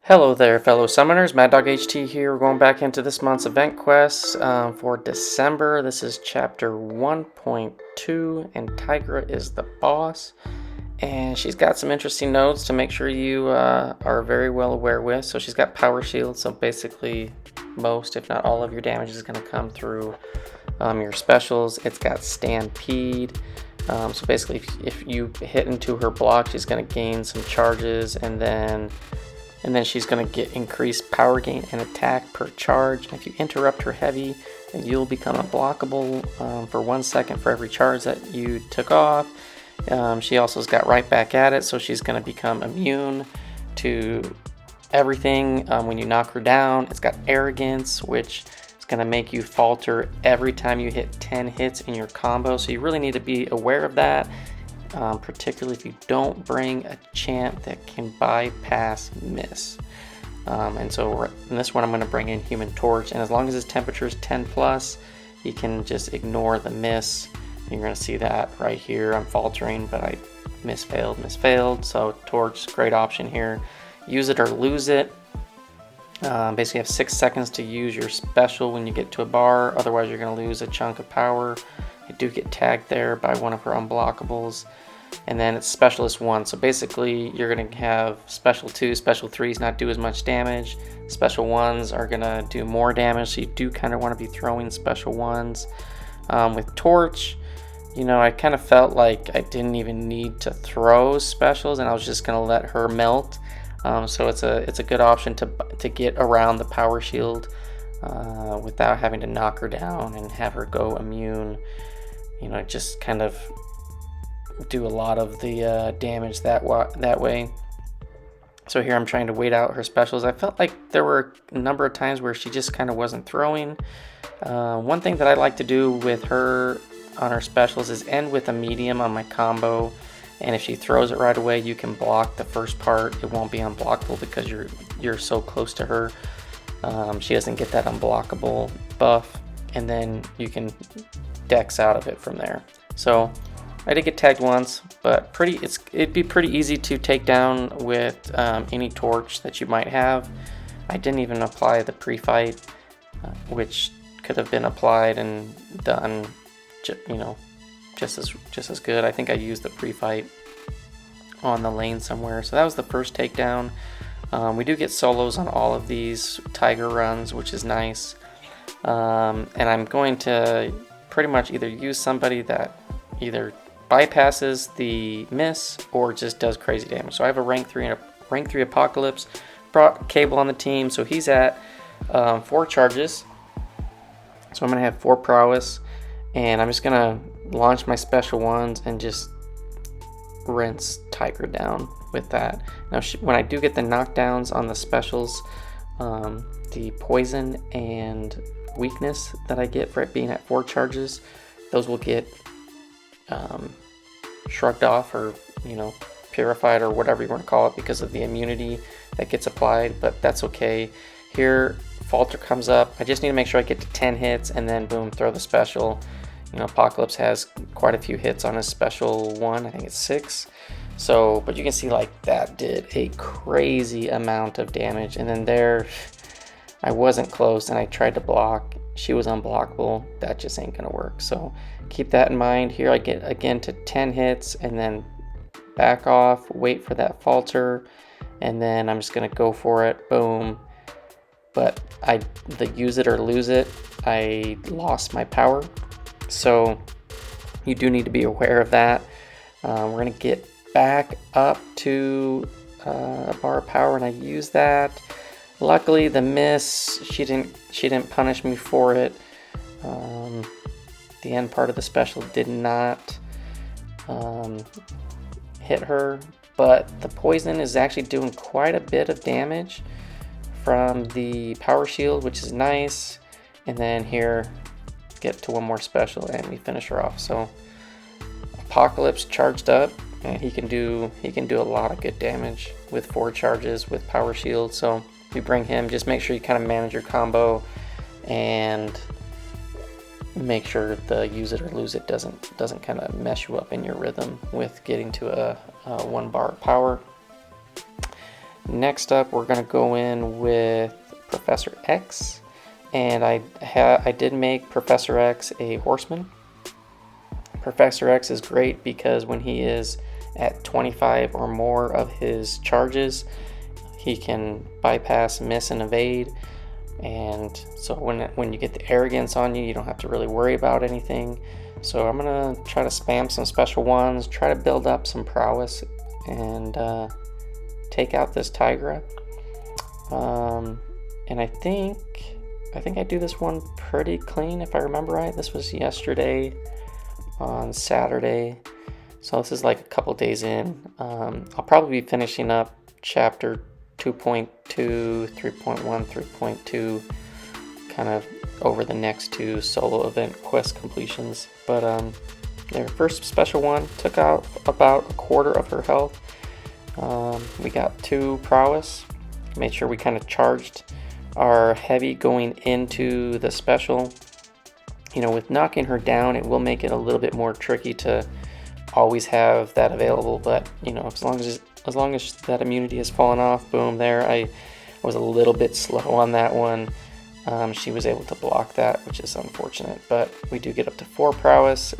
Hello there, fellow summoners. Mad Dog HT here. We're going back into this month's event quest for December. This is chapter 1.2, and Tigra is the boss. And she's got some interesting notes to make sure you are very well aware with. So she's got power shield, so basically most, if not all of your damage is going to come through your specials. It's got Stampede. So basically if you hit into her block, she's going to gain some charges, and then she's going to get increased power gain and attack per charge. And if you interrupt her heavy, then you'll become unblockable for 1 second for every charge that you took off. She also has got right back at it, so she's going to become immune to everything when you knock her down. It's got Arrogance, which is going to make you falter every time you hit 10 hits in your combo. So you really need to be aware of that. Particularly if you don't bring a champ that can bypass miss. And so in this one I'm going to bring in Human Torch, and as long as his temperature is 10 plus, he can just ignore the miss. You're going to see that right here. I'm faltering, but I misfailed. So Torch, great option here. Use it or lose it. Basically have 6 seconds to use your special when you get to a bar, otherwise you're going to lose a chunk of power. I do get tagged there by one of her unblockables. And then it's Specialist 1. So basically you're going to have Special 2, Special 3s not do as much damage. Special 1s are going to do more damage, so you do kind of want to be throwing Special 1s. With Torch, you know, I kind of felt like I didn't even need to throw specials, and I was just going to let her melt. So it's a good option to get around the power shield without having to knock her down and have her go immune. You know, just kind of do a lot of the damage that way. So here I'm trying to wait out her specials. I felt like there were a number of times where she just kind of wasn't throwing. One thing that I like to do with her on her specials is end with a medium on my combo, and if she throws it right away, you can block the first part. It won't be unblockable because you're so close to her. She doesn't get that unblockable buff, and then you can dex out of it from there. So I did get tagged once, but it'd be pretty easy to take down with any torch that you might have. I didn't even apply the pre-fight, which could have been applied and done, just as good. I think I used the pre-fight on the lane somewhere. So that was the first takedown. We do get solos on all of these Tiger runs, which is nice. And I'm going to pretty much either use somebody that either bypasses the miss or just does crazy damage. So I have a rank 3 Apocalypse. Brought Cable on the team, so he's at 4 charges. So I'm going to have 4 prowess, and I'm just going to launch my special ones and just rinse Tigra down with that. Now when I do get the knockdowns on the specials, the poison and weakness that I get for it being at 4 charges, those will get shrugged off, or purified, or whatever you want to call it, because of the immunity that gets applied. But that's okay. Here falter comes up. I just need to make sure I get to 10 hits, and then boom, throw the special. Apocalypse has quite a few hits on his special 1. I think it's 6. So, but you can see like that did a crazy amount of damage. And then there, I wasn't close, and I tried to block. She was unblockable. That just ain't gonna work. So keep that in mind. Here I get again to 10 hits, and then back off, wait for that falter, and then I'm just gonna go for it. Boom. But the use it or lose it, I lost my power. So you do need to be aware of that. We're gonna get back up to a bar of power, and I use that. Luckily the miss, she didn't punish me for it. The end part of the special did not hit her, but the poison is actually doing quite a bit of damage from the power shield, which is nice. And then here, get to one more special and we finish her off. So Apocalypse charged up, and he can do a lot of good damage with 4 charges with power shield. So we bring him. Just make sure you kind of manage your combo and make sure the use it or lose it doesn't kind of mess you up in your rhythm with getting to a 1 bar power. Next up, we're going to go in with Professor X, and I did make Professor X a horseman. Professor X is great because when he is at 25 or more of his charges, he can bypass, miss, and evade. And so when you get the arrogance on you, you don't have to really worry about anything. So I'm gonna try to spam some special ones, try to build up some prowess, and take out this Tigra. And I think I do this one pretty clean if I remember right. This was yesterday on Saturday, so this is like a couple days in. I'll probably be finishing up chapter 2.2, 3.1, 3.2 kind of over the next two solo event quest completions. But their first special one took out about a quarter of her health. We got 2 prowess, made sure we kind of charged our heavy going into the special. You know, with knocking her down, it will make it a little bit more tricky to always have that available, but you know, as long as that immunity has fallen off, boom, there. I was a little bit slow on that one. She was able to block that, which is unfortunate, but we do get up to 4 prowess.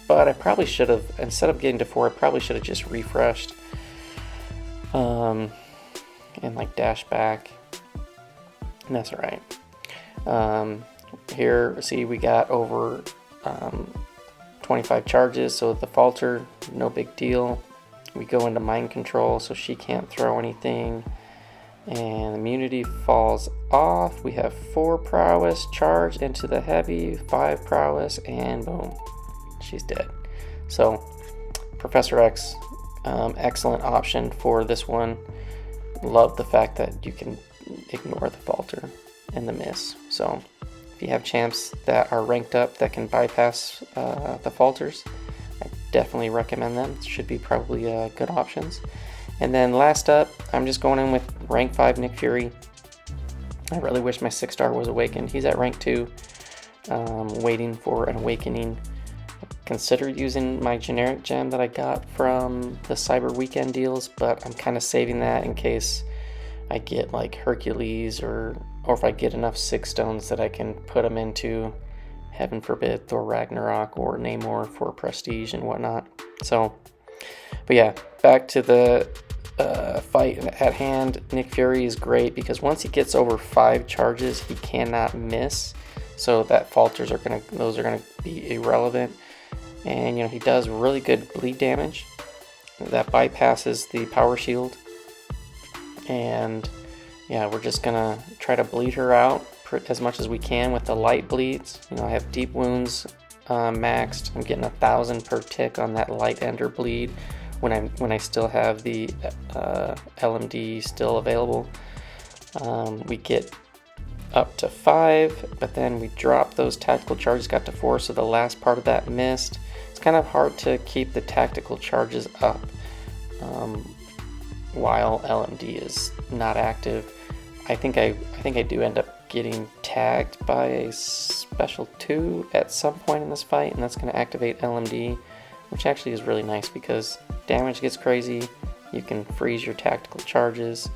But I probably should have, instead of getting to 4, I probably should have just refreshed and like dash back, and that's all right. Here, see, we got over 25 charges, so the falter, no big deal. We go into mind control, so she can't throw anything, and immunity falls off. We have 4 prowess, charge into the heavy, 5 prowess, and boom, she's dead. So Professor X, excellent option for this one. Love the fact that you can ignore the falter and the miss. So if you have champs that are ranked up that can bypass the falters, I definitely recommend them. Should be probably good options. And then last up, I'm just going in with rank 5 Nick Fury. I really wish my 6-star was awakened. He's at rank 2, waiting for an awakening. Considered using my generic gem that I got from the Cyber Weekend deals, but I'm kind of saving that in case I get like Hercules or if I get enough 6 stones that I can put them into, heaven forbid, Thor Ragnarok or Namor for prestige and whatnot. So, but yeah, back to the fight at hand. Nick Fury is great because once he gets over 5 charges, he cannot miss. So that falters are gonna be irrelevant. And you know, he does really good bleed damage that bypasses the power shield. And yeah, we're just gonna try to bleed her out as much as we can with the light bleeds. You know, I have deep wounds maxed. I'm getting 1,000 per tick on that light ender bleed when I still have the LMD still available. We get up to 5, but then we drop those tactical charges, got to 4, so the last part of that missed. It's kind of hard to keep the tactical charges up while LMD is not active. I think I do end up getting tagged by a special 2 at some point in this fight, and that's going to activate LMD, which actually is really nice because damage gets crazy. You can freeze your tactical charges,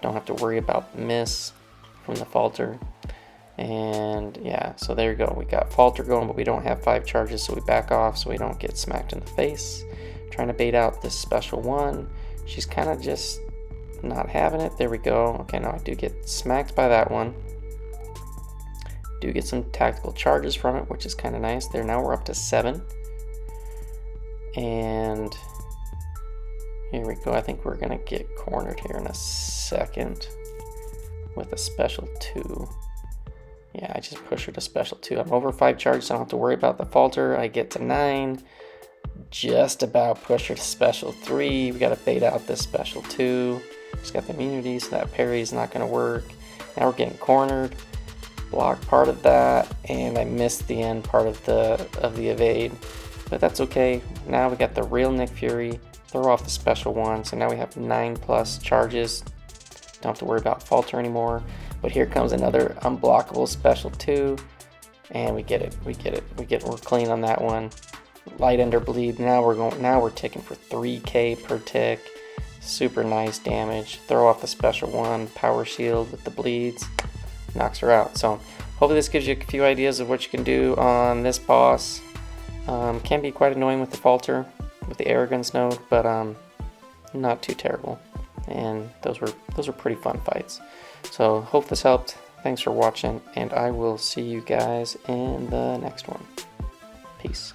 don't have to worry about miss from the falter. And yeah, so there you go. We got falter going, but we don't have 5 charges, so we back off so we don't get smacked in the face. Trying to bait out this special one. She's kind of just not having it. There we go. Okay, now I do get smacked by that one. Do get some tactical charges from it, which is kind of nice. There, now we're up to 7. And here we go. I think we're gonna get cornered here in a second with a special 2. Yeah, I just pushed her to special 2. I'm over 5 charges, so I don't have to worry about the falter. I get to 9. Just about push her to special 3. We gotta bait out this special 2. Just got the immunity, so that parry is not gonna work. Now we're getting cornered. Block part of that, and I missed the end part of the evade. But that's okay. Now we got the real Nick Fury. Throw off the special 1, so now we have 9+ charges. Don't have to worry about falter anymore. But here comes another unblockable special 2, and we get it. We're clean on that one. Light ender bleed. Now we're ticking for 3k per tick. Super nice damage. Throw off the special one, power shield with the bleeds, knocks her out. So hopefully this gives you a few ideas of what you can do on this boss. Can be quite annoying with the falter, with the Arrogance node, but not too terrible. And those were pretty fun fights. So hope this helped. Thanks for watching, and I will see you guys in the next one. Peace.